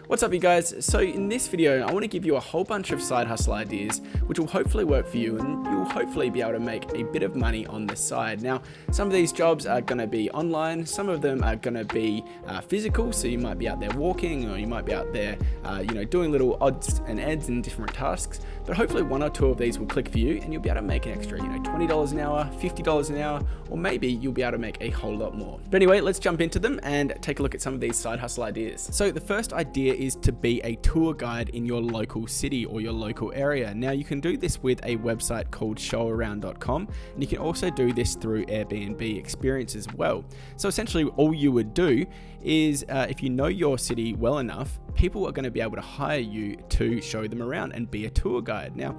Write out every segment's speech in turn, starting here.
What's up, you guys? So in this video, I want to give you a whole bunch of side hustle ideas, which will hopefully work for you, and you'll hopefully be able to make a bit of money on the side. Now, some of these jobs are going to be online, some of them are going to be physical, so you might be out there walking, or you might be out there, doing little odds and ends and different tasks. But hopefully one or two of these will click for you, and you'll be able to make an extra, $20 an hour, $50 an hour, or maybe you'll be able to make a whole lot more. But anyway, let's jump into them and take a look at some of these side hustle ideas. So the first idea is to be a tour guide in your local city or your local area. Now you can do this with a website called showaround.com, and you can also do this through Airbnb Experiences as well. So essentially all you would do is if you know your city well enough, people are going to be able to hire you to show them around and be a tour guide. Now,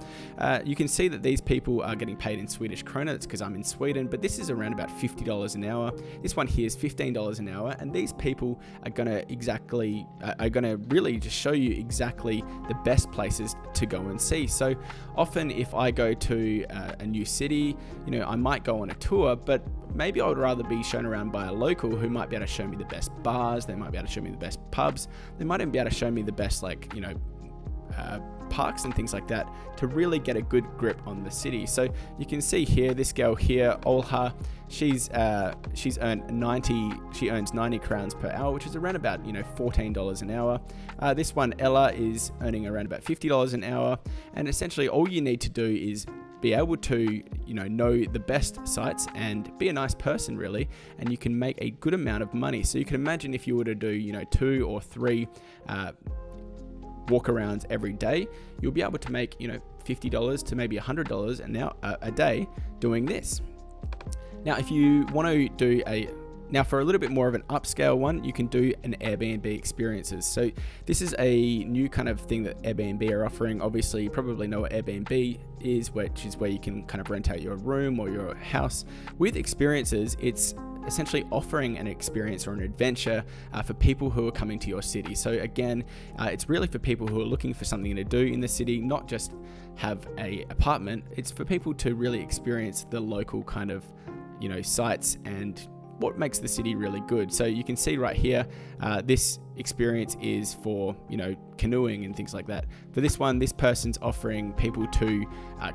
you can see that these people are getting paid in Swedish krona. That's because I'm in Sweden, but this is around about $50 an hour. This one here is $15 an hour, and these people are going to really just show you exactly the best places to go and see. So often if I go to a new city, I might go on a tour, but maybe I would rather be shown around by a local who might be able to show me the best bars, they might be able to show me the best pubs, they might even be able to show me the best parks and things like that to really get a good grip on the city. So you can see here, this girl here, Olha, she earns 90 crowns per hour, which is around about $14 an hour. This one, Ella, is earning around about $50 an hour, and essentially all you need to do is be able to know the best sites and be a nice person, really, and you can make a good amount of money. So you can imagine if you were to do 2 or 3 walk-arounds every day, you'll be able to make $50 to maybe $100 a day doing this. Now if you want to do for a little bit more of an upscale one, you can do an Airbnb Experiences. So this is a new kind of thing that Airbnb are offering. Obviously, you probably know what Airbnb is, which is where you can kind of rent out your room or your house. With Experiences, it's essentially offering an experience or an adventure for people who are coming to your city. So again, it's really for people who are looking for something to do in the city, not just have a apartment. It's for people to really experience the local kind of sites and what makes the city really good. So you can see right here, this experience is for canoeing and things like that. For this one, this person's offering people to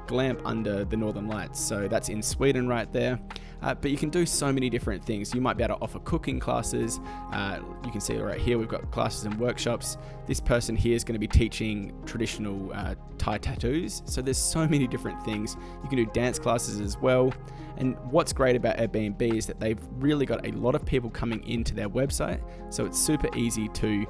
glamp under the Northern Lights. So that's in Sweden right there. But you can do so many different things. You might be able to offer cooking classes. You can see right here, we've got classes and workshops. This person here is going to be teaching traditional Thai tattoos. So there's so many different things. You can do dance classes as well. And what's great about Airbnb is that they've really got a lot of people coming into their website. So it's super easy to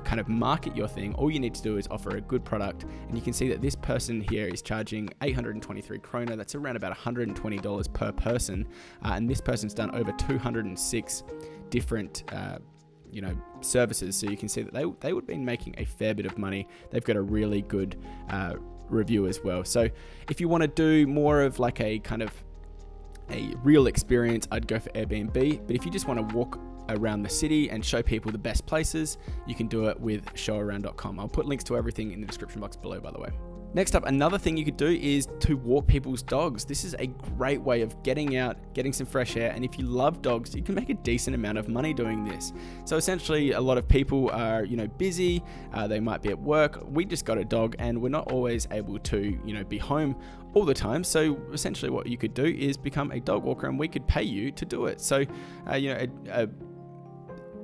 kind of market your thing. All you need to do is offer a good product, and you can see that this person here is charging 823 krona. That's around about $120 per person, and this person's done over 206 different services. So you can see that they would be making a fair bit of money. They've got a really good review as well. So if you want to do more of like a kind of a real experience, I'd go for Airbnb. But if you just want to walk around the city and show people the best places, you can do it with showaround.com. I'll put links to everything in the description box below, by the way. Next up, another thing you could do is to walk people's dogs. This is a great way of getting out, getting some fresh air, and if you love dogs, you can make a decent amount of money doing this. So essentially, a lot of people are, busy, they might be at work. We just got a dog, and we're not always able to, be home all the time. So essentially what you could do is become a dog walker, and we could pay you to do it. So,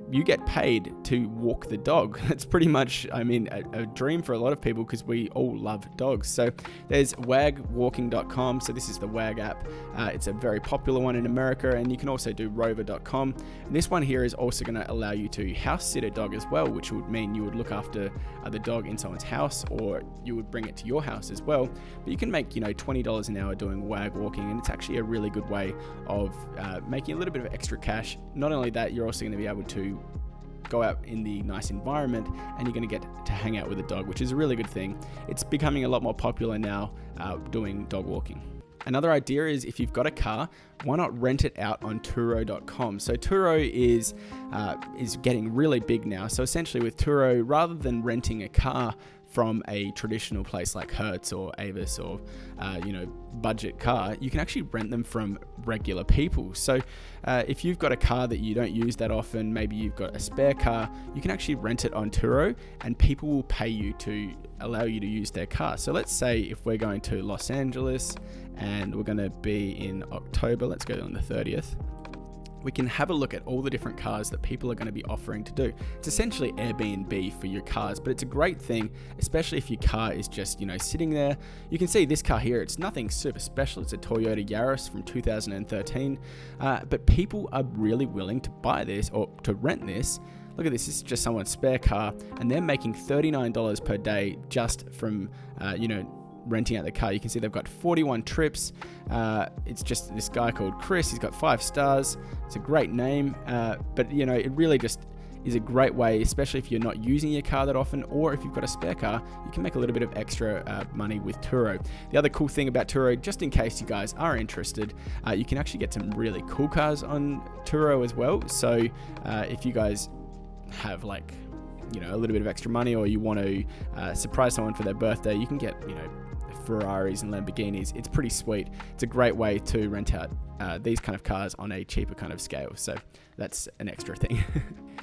you get paid to walk the dog. That's pretty much, a dream for a lot of people because we all love dogs. So there's wagwalking.com. So this is the Wag app. It's a very popular one in America, and you can also do rover.com. And this one here is also going to allow you to house sit a dog as well, which would mean you would look after the dog in someone's house, or you would bring it to your house as well. But you can make, $20 an hour doing wag walking, and it's actually a really good way of making a little bit of extra cash. Not only that, you're also going to be able to go out in the nice environment, and you're going to get to hang out with a dog, which is a really good thing. It's becoming a lot more popular now, doing dog walking. Another idea is if you've got a car, why not rent it out on Turo.com? So Turo is getting really big now. So essentially with Turo, rather than renting a car from a traditional place like Hertz or Avis or, budget car, you can actually rent them from regular people. So if you've got a car that you don't use that often, maybe you've got a spare car, you can actually rent it on Turo and people will pay you to allow you to use their car. So let's say if we're going to Los Angeles and we're going to be in October, let's go on the 30th. We can have a look at all the different cars that people are going to be offering to do. It's essentially Airbnb for your cars, but it's a great thing, especially if your car is just, sitting there. You can see this car here, it's nothing super special. It's a Toyota Yaris from 2013, but people are really willing to buy this or to rent this. Look at this is just someone's spare car, and they're making $39 per day just from, renting out the car. You can see they've got 41 trips. It's just this guy called Chris. He's got 5 stars. It's a great name, but it really just is a great way, especially if you're not using your car that often, or if you've got a spare car, you can make a little bit of extra money with Turo. The other cool thing about Turo, just in case you guys are interested, you can actually get some really cool cars on Turo as well. So if you guys have a little bit of extra money, or you want to surprise someone for their birthday, you can get, Ferraris and Lamborghinis. It's pretty sweet. It's a great way to rent out these kind of cars on a cheaper kind of scale. So that's an extra thing.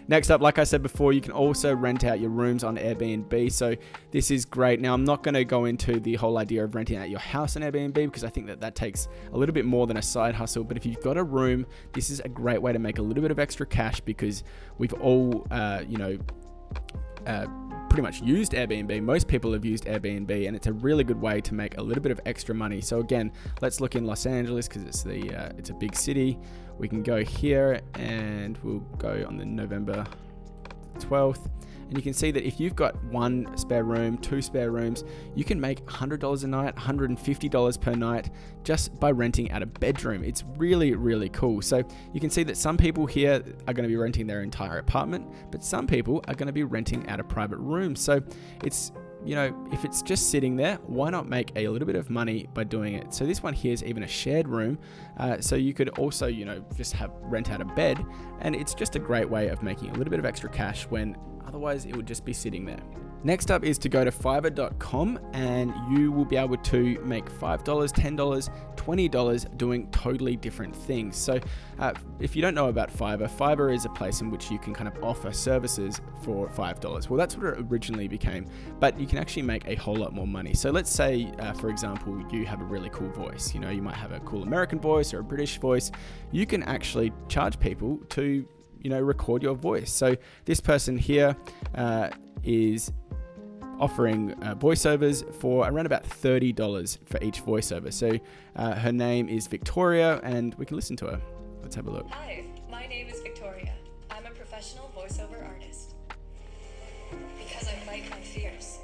Next up, like I said before, you can also rent out your rooms on Airbnb. So this is great. Now, I'm not going to go into the whole idea of renting out your house on Airbnb because I think that takes a little bit more than a side hustle. But if you've got a room, this is a great way to make a little bit of extra cash, because we've all, pretty much used Airbnb. Most people have used Airbnb, and it's a really good way to make a little bit of extra money. So again, let's look in Los Angeles because it's a big city. We can go here and we'll go on the November 12th. And you can see that if you've got 1 spare room, 2 spare rooms, you can make $100 a night, $150 per night just by renting out a bedroom. It's really, really cool. So you can see that some people here are going to be renting their entire apartment, but some people are going to be renting out a private room. So it's, if it's just sitting there, why not make a little bit of money by doing it? So this one here is even a shared room. So you could also, just rent out a bed, and it's just a great way of making a little bit of extra cash when otherwise it would just be sitting there. Next up is to go to Fiverr.com, and you will be able to make $5, $10, $20 doing totally different things. So if you don't know about Fiverr, Fiverr is a place in which you can kind of offer services for $5. Well, that's what it originally became, but you can actually make a whole lot more money. So let's say, for example, you have a really cool voice. You might have a cool American voice or a British voice. You can actually charge people to record your voice. So this person here is offering voiceovers for around about $30 for each voiceover. So her name is Victoria, and we can listen to her. Let's have a look. Hi, my name is Victoria. I'm a professional voiceover artist because I fight my fears.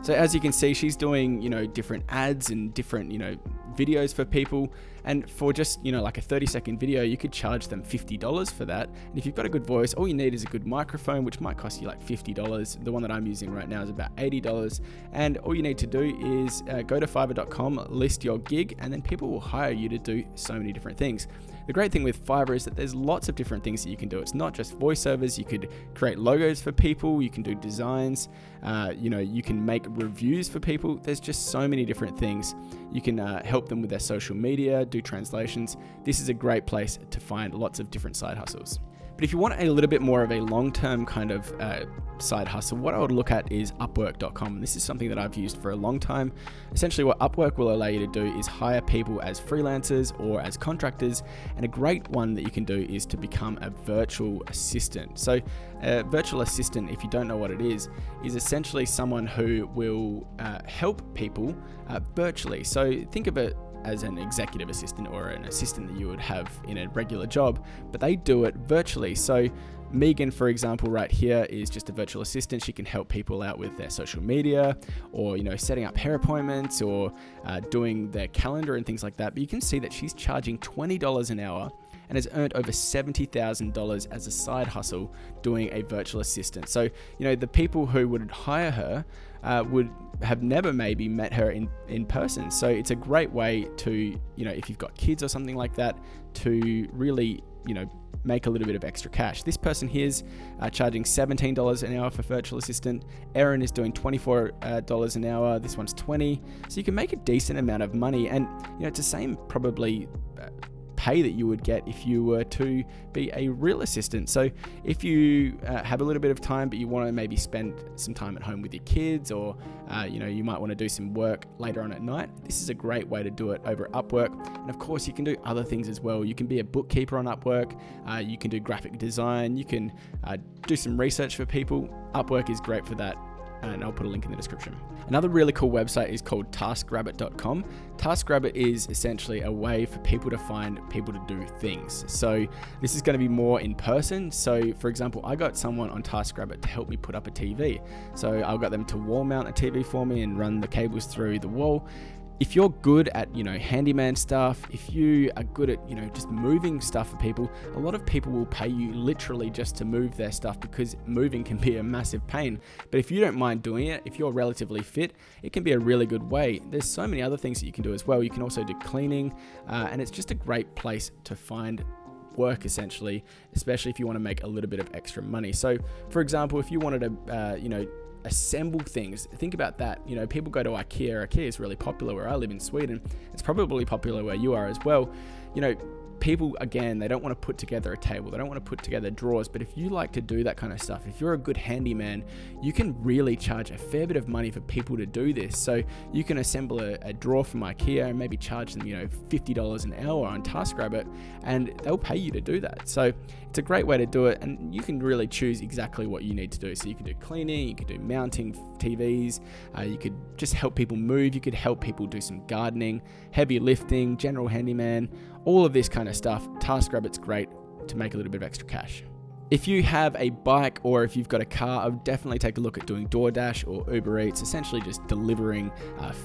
So as you can see, she's doing, different ads and different, videos for people. And for just, like a 30-second video, you could charge them $50 for that. And if you've got a good voice, all you need is a good microphone, which might cost you like $50. The one that I'm using right now is about $80. And all you need to do is go to Fiverr.com, list your gig, and then people will hire you to do so many different things. The great thing with Fiverr is that there's lots of different things that you can do. It's not just voiceovers. You could create logos for people. You can do designs. You can make reviews for people. There's just so many different things. You can help them with their social media, do translations. This is a great place to find lots of different side hustles. But if you want a little bit more of a long-term kind of side hustle, what I would look at is Upwork.com. And this is something that I've used for a long time. Essentially, what Upwork will allow you to do is hire people as freelancers or as contractors. And a great one that you can do is to become a virtual assistant. So a virtual assistant, if you don't know what it is essentially someone who will help people virtually. So think of it as an executive assistant or an assistant that you would have in a regular job, but they do it virtually. So Megan, for example, right here is just a virtual assistant. She can help people out with their social media or, setting up hair appointments or doing their calendar and things like that. But you can see that she's charging $20 an hour and has earned over $70,000 as a side hustle doing a virtual assistant. So, the people who would hire her would have never maybe met her in person. So it's a great way to, if you've got kids or something like that, to really, make a little bit of extra cash. This person here's charging $17 an hour for virtual assistant. Erin is doing $24 an hour. This one's $20. So you can make a decent amount of money, and it's the same probably pay that you would get if you were to be a real assistant. So if you have a little bit of time, but you want to maybe spend some time at home with your kids, or you might want to do some work later on at night, this is a great way to do it over at Upwork. And of course, you can do other things as well. You can be a bookkeeper on Upwork. You can do graphic design. You can do some research for people. Upwork is great for that, and I'll put a link in the description. Another really cool website is called TaskRabbit.com. TaskRabbit is essentially a way for people to find people to do things. So this is going to be more in person. So for example, I got someone on TaskRabbit to help me put up a TV. So I got them to wall mount a TV for me and run the cables through the wall. If you're good at, handyman stuff, if you are good at, just moving stuff for people, a lot of people will pay you literally just to move their stuff, because moving can be a massive pain. But if you don't mind doing it, if you're relatively fit, it can be a really good way. There's so many other things that you can do as well. You can also do cleaning, and it's just a great place to find work, essentially, especially if you want to make a little bit of extra money. So for example, if you wanted to, assemble things, think about that. People go to IKEA. IKEA is really popular where I live in Sweden. It's probably popular where you are as well. People, again, they don't want to put together a table. They don't want to put together drawers. But if you like to do that kind of stuff, if you're a good handyman, you can really charge a fair bit of money for people to do this. So you can assemble a drawer from IKEA and maybe charge them, $50 an hour on TaskRabbit, and they'll pay you to do that. So it's a great way to do it, and you can really choose exactly what you need to do. So you can do cleaning, you could do mounting TVs, you could just help people move, you could help people do some gardening, heavy lifting, general handyman, all of this kind of stuff. TaskRabbit's great to make a little bit of extra cash. If you have a bike or if you've got a car, I would definitely take a look at doing DoorDash or Uber Eats, essentially just delivering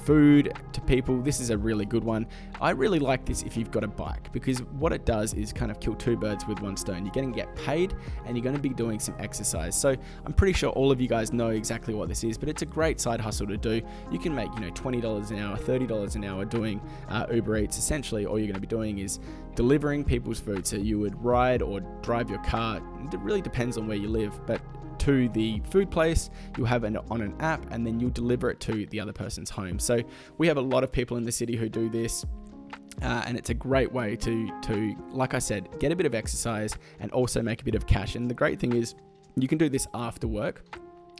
food to people. This is a really good one. I really like this if you've got a bike, because what it does is kind of kill two birds with one stone. You're going to get paid and you're going to be doing some exercise. So I'm pretty sure all of you guys know exactly what this is, but it's a great side hustle to do. You can make $20 an hour, $30 an hour doing Uber Eats. Essentially, all you're going to be doing is delivering people's food. So you would ride or drive your car. It really depends on where you live, but to the food place, you'll have it on an app, and then you'll deliver it to the other person's home. So we have a lot of people in the city who do this. And it's a great way to, like I said, get a bit of exercise and also make a bit of cash. And the great thing is you can do this after work,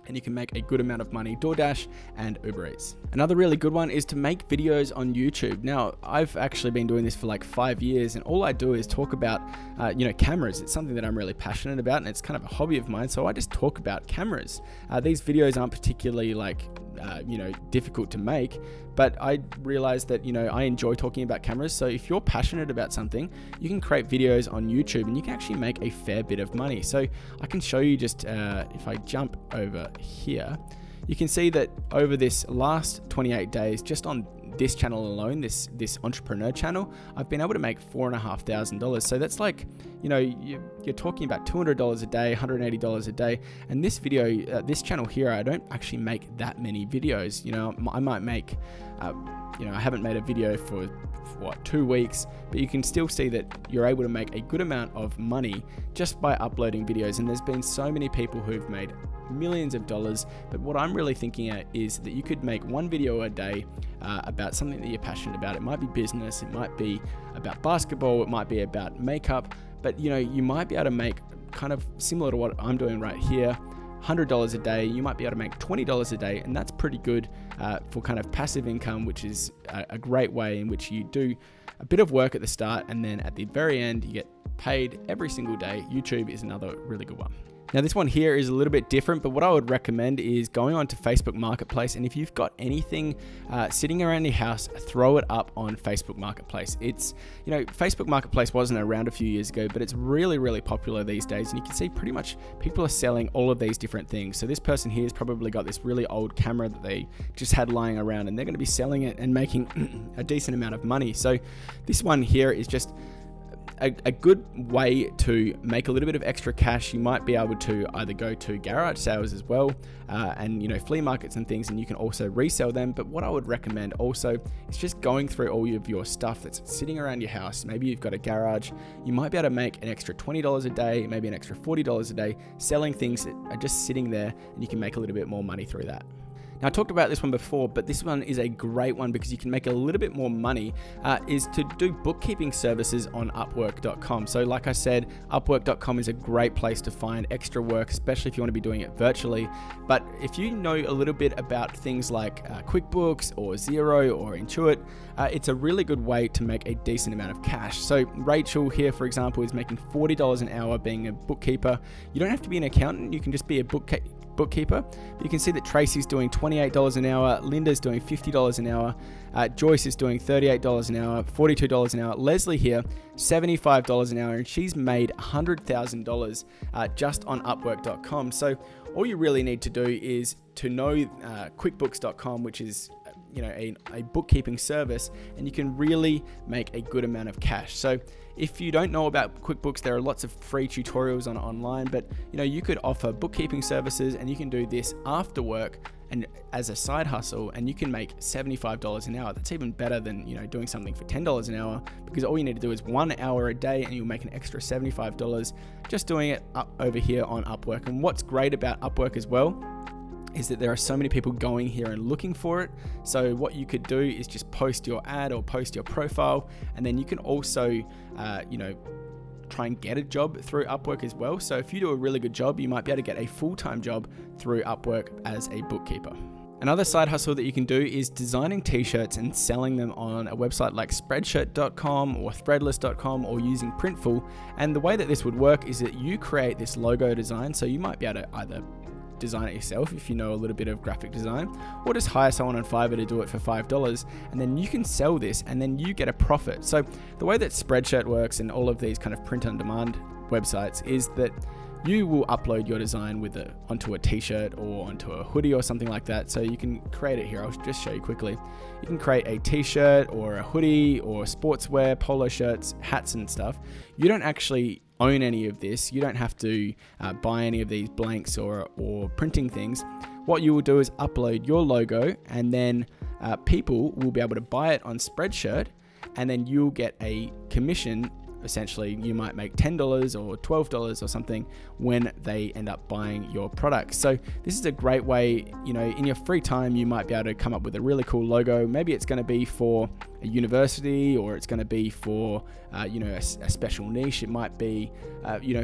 and you can make a good amount of money, DoorDash and Uber Eats. Another really good one is to make videos on YouTube. Now, I've actually been doing this for like 5 years, and all I do is talk about, cameras. It's something that I'm really passionate about, and it's kind of a hobby of mine. So I just talk about cameras. These videos aren't particularly difficult to make, but I realized that, I enjoy talking about cameras. So if you're passionate about something, you can create videos on YouTube and you can actually make a fair bit of money. So I can show you just, if I jump over here, you can see that over this last 28 days, just on this channel alone, this entrepreneur channel, I've been able to make $4,500. So that's like, you're talking about $200 a day, $180 a day. And this video, this channel here, I don't actually make that many videos. I might make, I haven't made a video for 2 weeks, but you can still see that you're able to make a good amount of money just by uploading videos. And there's been so many people who've made millions of dollars, but what I'm really thinking at is that you could make one video a day about something that you're passionate about. It might be business, it might be about basketball, it might be about makeup, but you might be able to make kind of similar to what I'm doing right here, $100 a day. You might be able to make $20 a day, and that's pretty good for kind of passive income, which is a great way in which you do a bit of work at the start, and then at the very end you get paid every single day. YouTube is another really good one. Now this one here is a little bit different, but what I would recommend is going on to Facebook Marketplace, and if you've got anything sitting around your house, throw it up on Facebook Marketplace. It's, Facebook Marketplace wasn't around a few years ago, but it's really, really popular these days, and you can see pretty much people are selling all of these different things. So this person here has probably got this really old camera that they just had lying around, and they're going to be selling it and making a decent amount of money. So this one here is just a good way to make a little bit of extra cash, you might be able to either go to garage sales as well, and flea markets and things, and you can also resell them. But what I would recommend also is just going through all of your stuff that's sitting around your house. Maybe you've got a garage, you might be able to make an extra $20 a day, maybe an extra $40 a day, selling things that are just sitting there, and you can make a little bit more money through that. Now, I talked about this one before, but this one is a great one because you can make a little bit more money, is to do bookkeeping services on Upwork.com. So like I said, Upwork.com is a great place to find extra work, especially if you want to be doing it virtually. But if you know a little bit about things like QuickBooks or Xero or Intuit, it's a really good way to make a decent amount of cash. So Rachel here, for example, is making $40 an hour being a bookkeeper. You don't have to be an accountant, you can just be a bookkeeper. But you can see that Tracy's doing $28 an hour, Linda's doing $50 an hour, Joyce is doing $38 an hour, $42 an hour, Leslie here, $75 an hour, and she's made $100,000 just on Upwork.com. So all you really need to do is to know QuickBooks.com, which is a bookkeeping service, and you can really make a good amount of cash. So if you don't know about QuickBooks, there are lots of free tutorials on it online, but you could offer bookkeeping services, and you can do this after work and as a side hustle, and you can make $75 an hour. That's even better than doing something for $10 an hour, because all you need to do is 1 hour a day and you'll make an extra $75 just doing it up over here on Upwork. And what's great about Upwork as well is that there are so many people going here and looking for it. So what you could do is just post your ad or post your profile, and then you can also try and get a job through Upwork as well. So if you do a really good job, you might be able to get a full-time job through Upwork as a bookkeeper. Another side hustle that you can do is designing t-shirts and selling them on a website like Spreadshirt.com or Threadless.com or using Printful. And the way that this would work is that you create this logo design. So you might be able to either design it yourself if you know a little bit of graphic design, or just hire someone on Fiverr to do it for $5, and then you can sell this and then you get a profit. So the way that Spreadshirt works and all of these kind of print on demand websites is that you will upload your design onto a t-shirt or onto a hoodie or something like that. So you can create it here. I'll just show you quickly. You can create a t-shirt or a hoodie or sportswear, polo shirts, hats and stuff. You don't actually own any of this. You don't have to buy any of these blanks or printing things. What you will do is upload your logo, and then people will be able to buy it on Spreadshirt, and then you'll get a commission. Essentially, you might make $10 or $12 or something when they end up buying your products. So this is a great way, in your free time, you might be able to come up with a really cool logo. Maybe it's going to be for a university, or it's going to be for, a special niche. It might be,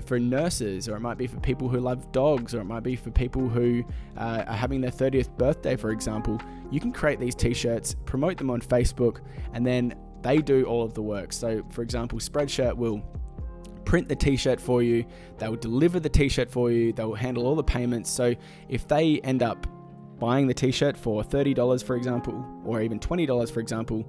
for nurses, or it might be for people who love dogs, or it might be for people who are having their 30th birthday, for example. You can create these t-shirts, promote them on Facebook, and then they do all of the work. So for example, Spreadshirt will print the t-shirt for you, they will deliver the t-shirt for you, they will handle all the payments. So if they end up buying the t-shirt for $30, for example, or even $20, for example,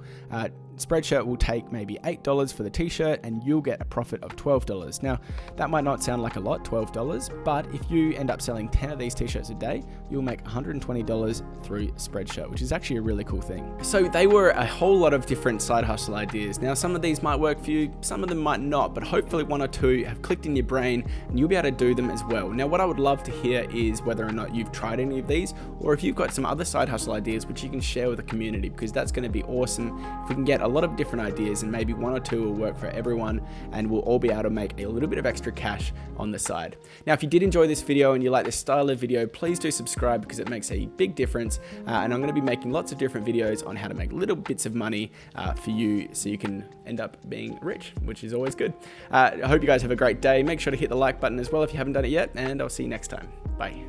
Spreadshirt will take maybe $8 for the t-shirt, and you'll get a profit of $12. Now, that might not sound like a lot, $12, but if you end up selling 10 of these t-shirts a day, you'll make $120 through Spreadshirt, which is actually a really cool thing. So they were a whole lot of different side hustle ideas. Now, some of these might work for you, some of them might not, but hopefully one or two have clicked in your brain and you'll be able to do them as well. Now, what I would love to hear is whether or not you've tried any of these, or if you've got some other side hustle ideas which you can share with the community, because that's going to be awesome if we can get a lot of different ideas, and maybe one or two will work for everyone, and we'll all be able to make a little bit of extra cash on the side. Now, if you did enjoy this video and you like this style of video, please do subscribe, because it makes a big difference. And I'm going to be making lots of different videos on how to make little bits of money for you, so you can end up being rich, which is always good. I hope you guys have a great day. Make sure to hit the like button as well if you haven't done it yet, and I'll see you next time. Bye.